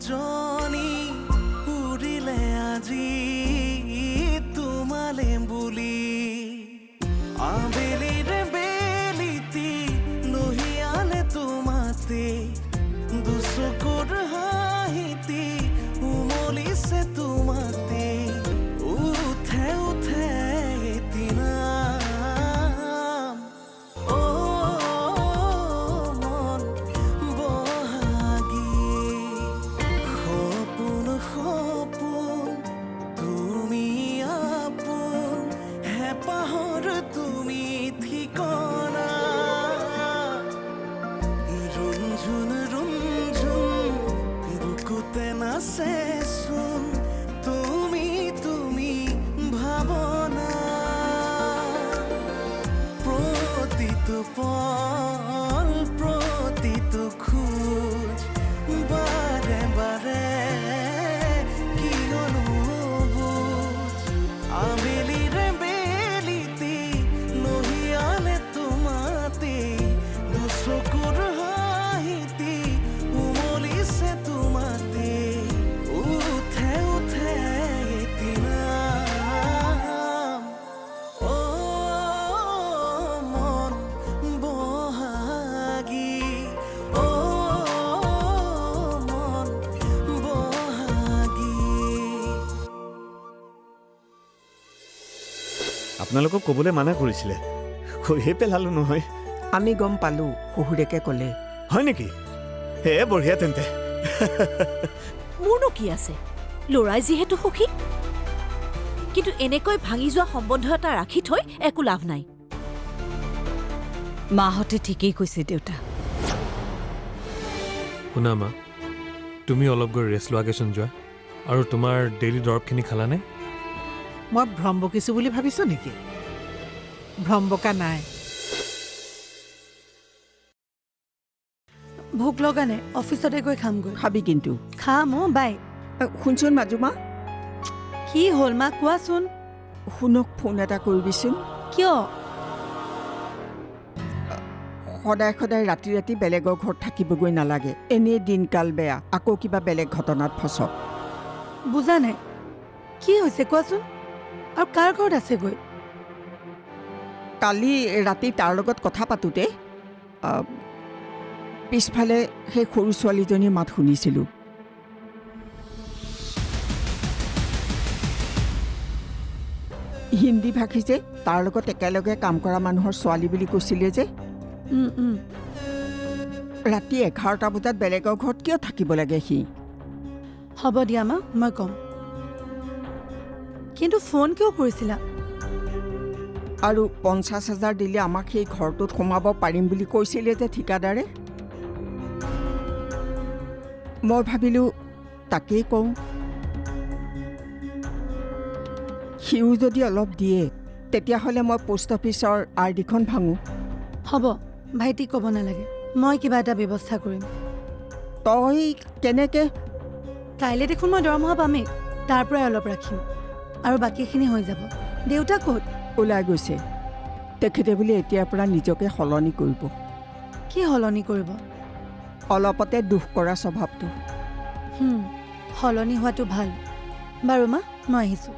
জনী উৰিলে আজি তোমালে বুলি আবেলিৰে বেলিতি লহিয়ালে তোমাতে দুচকুৰ হাঁহিতি উমলিছে তোমাতে উঠে উঠে এদিনা মন বহাগী সপোন সপোন তুমি আপোন হেঁপাহৰ তুমি ঠিকনা ৰুমঝুন ৰুমঝুন বুকুতে নাচেচোন তুমি তুমি ভাৱনা প্ৰতিটো পল প্ৰতিটো খোজ বাৰে বাৰে কিয়নো বুজ আবেলিৰে বেলিতি লহিয়ালে তোমাতে দুচকুৰ হাঁহিতি উমলিছে তোমাতে উঠে উঠে এদিনা মন বহাগী মন বহাগী আপোনালোকক ক'বলৈ মানা কৰিছিলে কৈয়ে পেলালো নহয় আমি গম পালো শহুৰেকে ক'লে হয় নেকি হে বঢ়িয়া তেন্তে মোৰনো কি আছে ল'ৰাই যিহেতু সুখী কিন্তু এনেকৈ ভাঙি যোৱা সম্বন্ধ এটা ৰাখি থৈ একো লাভ নাই মাহঁতে ঠিকেই কৈছে দেউতা শুনা মা তুমি অলপ গৈ ৰেষ্ট লোৱাগৈচোন যোৱা আৰু তোমাৰ ডেইলি দৰৱখিনি খালানে মই ভ্ৰম বকিছোঁ বুলি ভাবিছ নেকি ভ্ৰম বকা নাই ভোক লগা নাই অফিচতে গৈ খামগৈ খাবি কিন্তু খাম বাই শুনচোন মাজুমা কি হ'ল মা কোৱাচোন শুনক ফোন এটা কৰিবিচোন কিয় সদায় সদায় ৰাতি ৰাতি বেলেগৰ ঘৰত থাকিবগৈ নালাগে এনেই দিনকাল বেয়া আকৌ কিবা বেলেগ ঘটনাত ফচক বুজা নাই কি হৈছে কোৱাচোন আৰু কাৰ ঘৰত আছেগৈ কালি ৰাতি তাৰ লগত কথা পাতোঁতে পিছফালে সেই সৰু ছোৱালীজনীৰ মাত শুনিছিলোঁ হিন্দী ভাষী যে তাৰ লগত একেলগে কাম কৰা মানুহৰ ছোৱালী বুলি কৈছিলে যে ৰাতি 11টা বজাত বেলেগৰ ঘৰত কিয় থাকিব লাগে সি হ'ব দিয়া মা মই ক'ম কিন্তু ফোন কিয় কৰিছিলা আৰু 50,000 দিলে আমাক সেই ঘৰটোত সোমাব পাৰিম বুলি কৈছিলে যে ঠিকাদাৰে মই ভাবিলোঁ তাকেই কওঁ সিও যদি অলপ দিয়ে তেতিয়াহ'লে মই পোষ্ট অফিচৰ আৰডিখন ভাঙো হ'ব ভাইটিক ক'ব নালাগে মই কিবা এটা ব্যৱস্থা কৰিম তই কেনেকৈ কাইলৈ দেখোন মই দৰমহা পামেই তাৰ পৰাই অলপ ৰাখিম আৰু বাকীখিনি হৈ যাব দেউতা ক'ত ওলাই গৈছে তেখেতে বোলে এতিয়াৰ পৰা নিজকে সলনি কৰিব কি সলনি কৰিব অলপতে দুখ কৰা স্বভাৱটো সলনি হোৱাটো ভাল বাৰু মা মই আহিছোঁ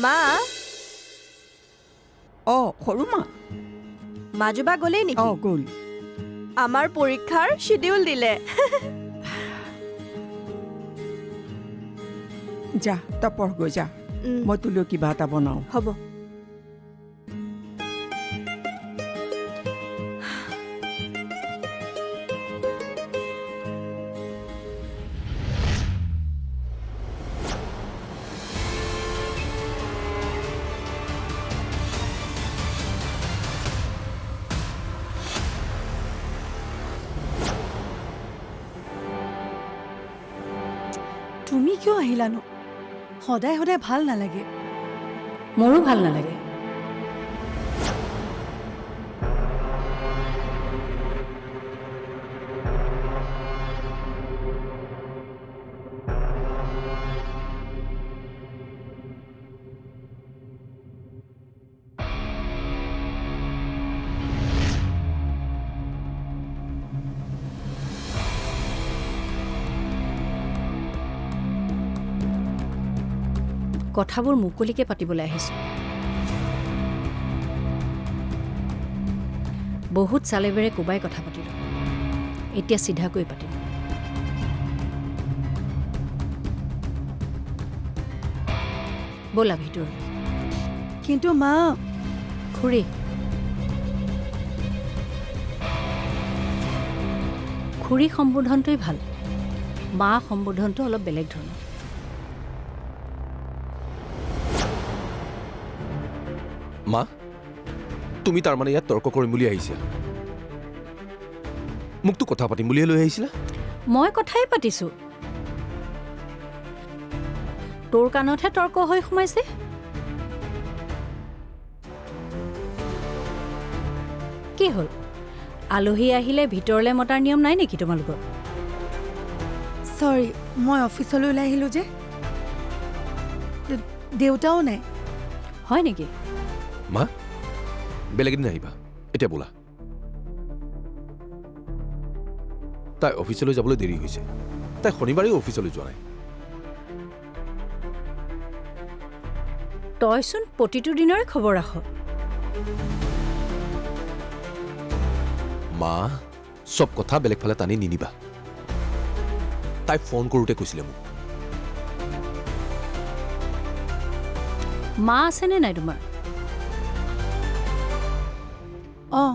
মা সৰু মা মাজুবা গ'লেই নেকি গ'ল আমাৰ পৰীক্ষাৰ শিডিউল দিলে যা তই পঢ়গৈ যা মই তোলৈ কিবা এটা বনাওঁ হ'ব তুমি কিয় আহিলানো সদায় সদায় ভাল নালাগে মোৰো ভাল নালাগে কথাবোৰ মুকলিকে পাতিবলৈ আহিছোঁ। বহুত চালেবেৰে কোবাই কথা পাতিলোঁ, এতিয়া চিধাকৈ পাতিম। ব'লা ভিতৰলৈ। কিন্তু মা, খুৰী, খুৰী সম্বোধনটোৱেই ভাল, মা সম্বোধনটো অলপ বেলেগ ধৰণৰ। মা, তুমি তাৰমানে ইয়াত তৰ্ক কৰিম বুলি আহিছা? মোকতো কথা পাতিম বুলিহে লৈ আহিছিলা। মই কথাই পাতিছোঁ, তোৰ কাণতহে তৰ্ক হৈ সোমাইছে। কি হ'ল, আলহী আহিলে ভিতৰলৈ মতাৰ নিয়ম নাই নেকি তোমালোকৰ? চৰি, মই অফিচলৈ ওলাই আহিলোঁ যে, দেউতাও নাই। হয় নেকি? মা, বেলেগ এদিন আহিবা, এতিয়া বোলা। তাই অফিচলৈ যাবলৈ দেৰি হৈছে, তাই শনিবাৰেও অফিচলৈ যোৱা নাই। তইচোন প্ৰতিটো দিনৰে খবৰ ৰাখ। মা, চব কথা বেলেগ ফালে টানি নিনিবা। তাই ফোন কৰোঁতে কৈছিলে মোক। মা আছেনে নাই তোমাৰ? অঁ,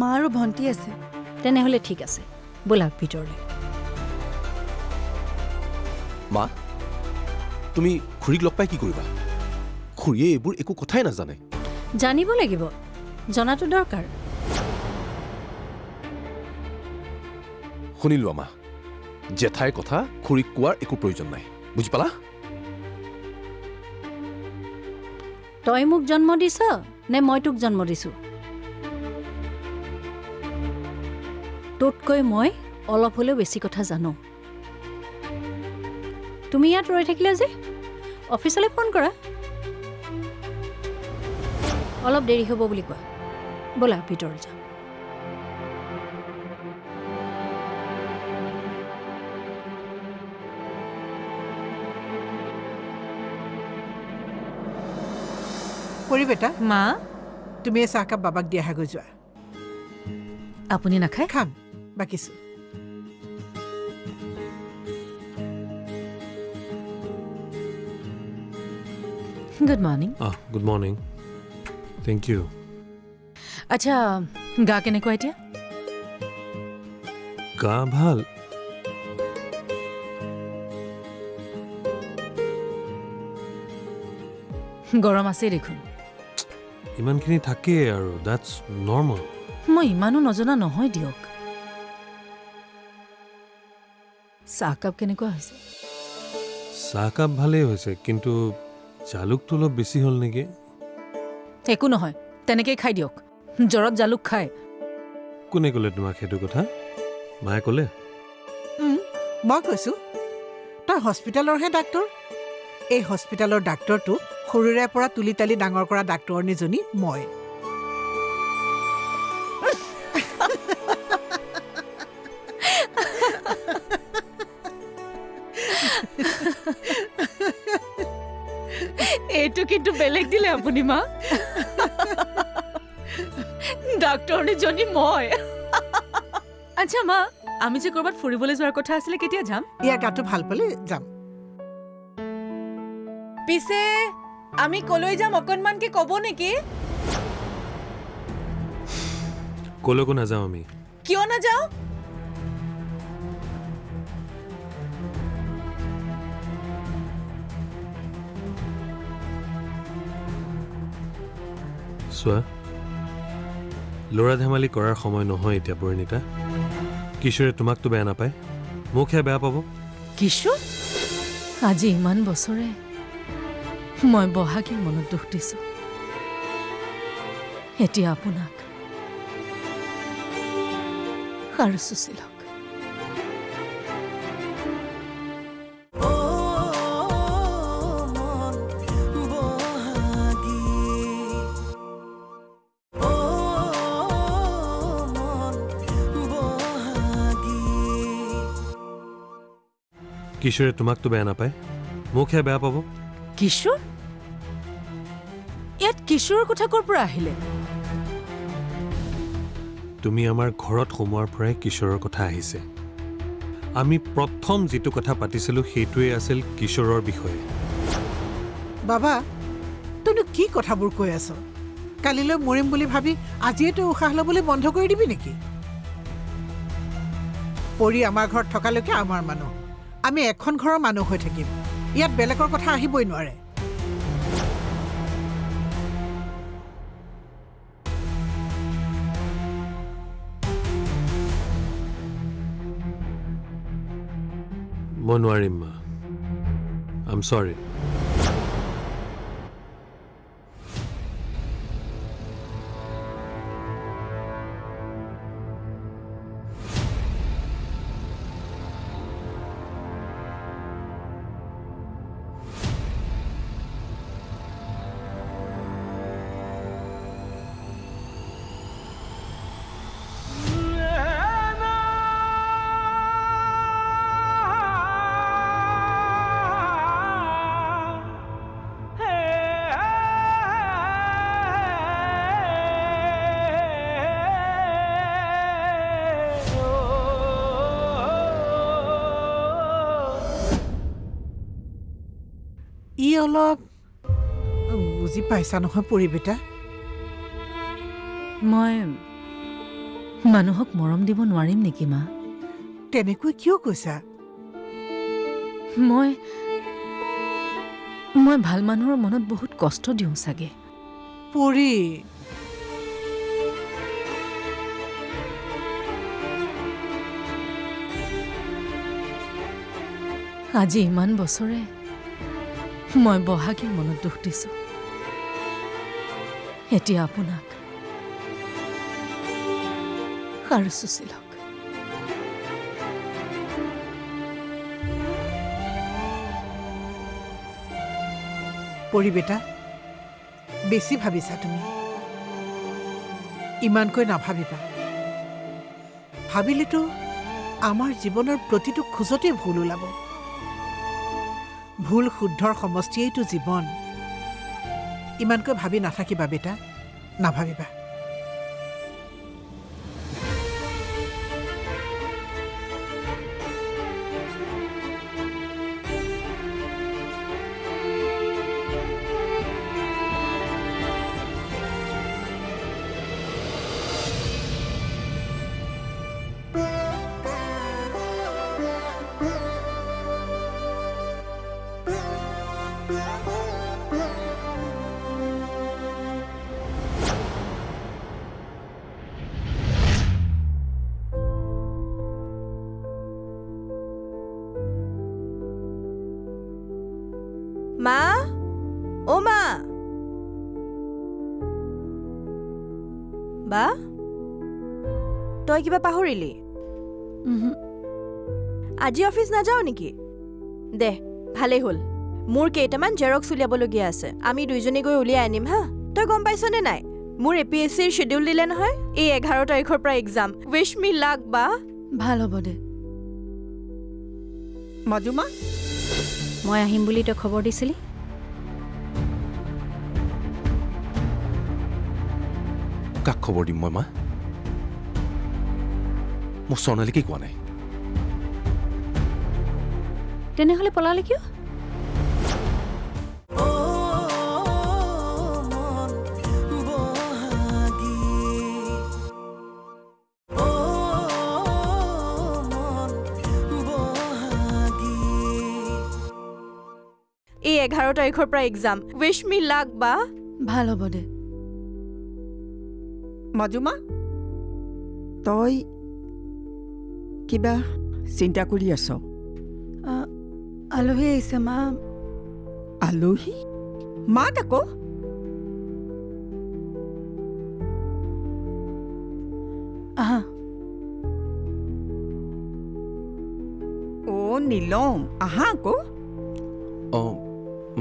মা আৰু ভণ্টি আছে। তেনেহ'লে ঠিক আছে, ব'লা ভিতৰলৈ। মা, তুমি খুৰীক লগ পাই কি কৰিবা? খুৰীয়ে এইবোৰ একো কথাই নাজানে। জানিব লাগিব, জনাটো দৰকাৰ। শুনি লোৱা মা, জেঠাইৰ কথা খুৰীক কোৱাৰ একো প্ৰয়োজন নাই, বুজি পালা? তই মোক জন্ম দিছ নে মই তোক জন্ম দিছোঁ? তোতকৈ মই অলপ হ'লেও বেছি কথা জানো। তুমি ইয়াত ৰৈ থাকিলে যে, অফিচলৈ ফোন কৰা। অলপ দেৰি হ'ব বুলি কোৱা, ব'লা ভিতৰত যাওঁ। কৰি বেটা, মা, তুমি এই চাহকাপ বাবাক দি আহাগৈ যোৱা। আপুনি নাখায়? খাম, বাকিছো। Good morning. Good morning. Thank you. আচ্ছা, গা কেনেকুৱা এতিয়া? গা ভাল। গৰম আছেই দেখোন। ইমানখিনি থাকেই আৰু, দেটছ নৰ্মেল। মই ইমানো নজনা নহয় দিয়ক। চাহকাপ কেনেকুৱা হৈছে? চাহকাপ ভালেই হৈছে, কিন্তু জালুকটো অলপ বেছি হ'ল নেকি? একো নহয়, তেনেকেই খাই দিয়ক। জ্বৰত জালুক খায়। কোনে ক'লে তোমাক সেইটো কথা? মায়ে ক'লে? মই কৈছোঁ, তই হস্পিটেলৰহে ডাক্তৰ। এই হস্পিটেলৰ ডাক্তৰটো সৰুৰে পৰা তুলি তালি ডাঙৰ কৰা ডাক্তৰণীজনী মই। এইটো কিন্তু বেলেগ দিলে আপুনি মা। ডাক্তৰনীজনী মই। আচ্ছা মা, আমি যে ক'ৰবাত ফুৰিবলৈ যোৱাৰ কথা আছিলে, কেতিয়া যাম? ইয়াৰ গাটো ভাল পালে যাম। পিছে আমি কলৈ যাম অকণমানকে ক'ব নেকি? ক'লৈকো নাযাওঁ আমি। কিয় নাযাওঁ? চোৱা, ল'ৰা ধেমালি কৰাৰ সময় নহয় এতিয়া পৰিণীতা। কিশোৰে তোমাকতো বেয়া নাপায়, মোকহে বেয়া পাব। কিশোৰ, আজি ইমান বছৰে মই বহাগীৰ মনত দুখ দিছোঁ। এতিয়া আপোনাক আৰু সুশীলক। কিশোৰে তোমাকতো বেয়া নাপায়, মোকহে বেয়া পাব। কিশোৰ, কিশোৰৰ কথা ক'ৰ পৰা আহিলে? তুমি আমাৰ ঘৰত সোমোৱাৰ পৰাই কিশোৰৰ কথা আহিছে। আমি প্ৰথম যিটো কথা পাতিছিলোঁ সেইটোৱেই আছিল কিশোৰৰ বিষয়ে। বাবা তইনো কি কথাবোৰ কৈ আছ? কালিলৈ মৰিম বুলি ভাবি আজিয়ে তই উশাহ ল'বলৈ বন্ধ কৰি দিবি নেকি? পৰি আমাৰ ঘৰত থকালৈকে আমাৰ মানুহ, আমি এখন ঘৰৰ মানুহ হৈ থাকিম। ইয়াত বেলেগৰ কথা আহিবই নোৱাৰে। মই নোৱাৰিম মা, আই এম চৰি। ই অলপ বুজি পাইছা নহয় পৰি বেটা? মই মানুহক মৰম দিব নোৱাৰিম নেকি মা? তেনেকৈ কিয় কৈছা? মই ভাল মানুহৰ মনত বহুত কষ্ট দিওঁ চাগে। পৰি আজি ইমান বছৰে মই বহাগীৰ মনত দুখ দিছোঁ। এতিয়া আপোনাক আৰু সুশীলক। পৰি বেটা বেছি ভাবিছা তুমি। ইমানকৈ নাভাবিবা। ভাবিলেতো আমাৰ জীৱনৰ প্ৰতিটো খোজতে ভুল ওলাব। ভুল শুদ্ধৰ সমষ্টিয়েইতো জীৱন। ইমানকৈ ভাবি নাথাকিবা বেটা, নাভাবিবা। মা, অ' মা। বা তই কিবা পাহৰিলি? আজি অফিচ নাযাও নেকি? দে ভালেই হ'ল, মোৰ কেইটামান জেৰক্স উলিয়াবলগীয়া আছে। আমি দুইজনী গৈ উলিয়াই আনিম হা। তই গম পাইছনে নাই, মোৰ APSCৰ শ্বেডিউল দিলে নহয়। এই 11 তাৰিখৰ পৰা এক্সাম। উইচ মি লাক বা। ভাল হ'ব দে। মাজুমা মই আহিম বুলি তই খবৰ দিছিলি? কাক খবৰ দিম মই মা? মই স্বৰ্ণালীকে কোৱা নাই। তেনেহ'লে পলালে কিয়? এই 11 তাৰিখৰ পৰা এক্সাম। উইচ মি লাক বা। ভাল হ'ব দে। মাজুমা তই কিবা চিন্তা কৰি আছ? আলহী আহিছে মা। আলহী? মাত আকৌ। আহা। অ' নীলম আহা আকৌ। অঁ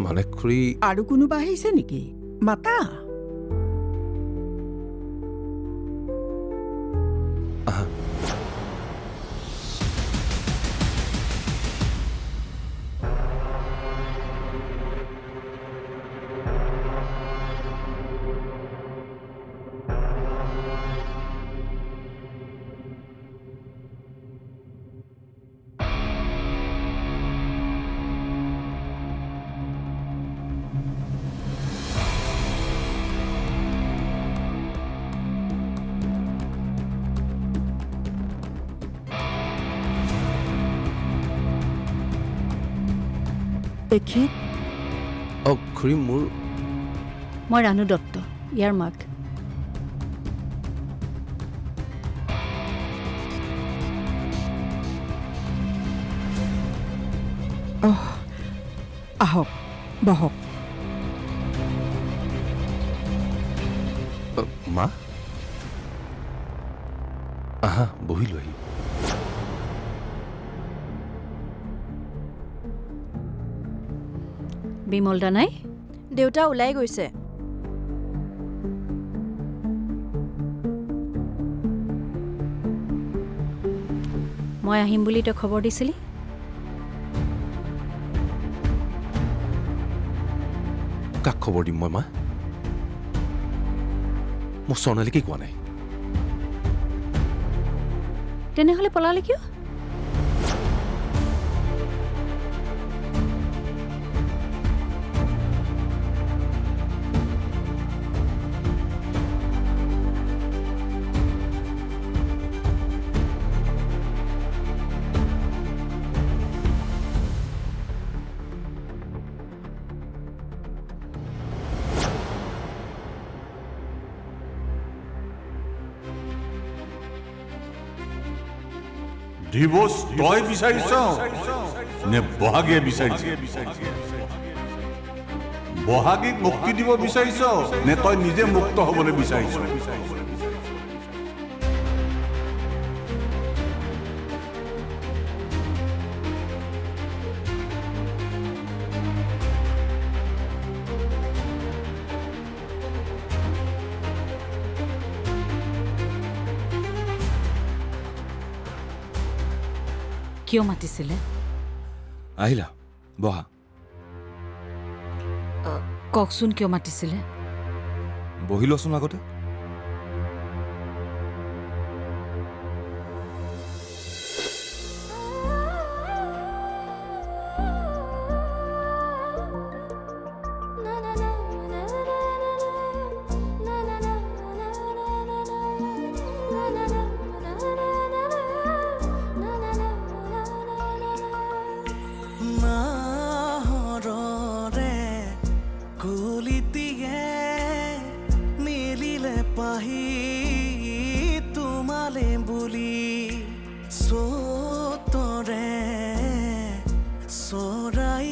মানে খুৰী। আৰু কোনোবা আহিছে নেকি? মাতা। আহা। পেক্ষিত অঁ খুৰী মোৰ মই ৰাণু দত্ত ইয়াৰ মাক আহক বহক মা আহা বহিলো আহি বিমল দা নাই দেউতা ওলাই গৈছে মই আহিম বুলি তই খবৰ দিছিলি কাক খবৰ দিম মই মা মই স্বৰ্ণালীকে কোৱা নাই তেনেহ'লে পলালে কিয় ডিভোৰ্স তই বিচাৰিছ নে বহাগে বিচাৰিছে বহাগীক মুক্তি দিব বিচাৰিছ নে তই নিজে মুক্ত হ'বলৈ বিচাৰিছ কিয় মাতিছিলে আহিলা বহা কওকচোন কিয় মাতিছিলে বহি লচোন আগতে নাহৰৰে কুলিটিয়ে মিলিলে পাহি তোমালে বুলি চতৰে চৰাই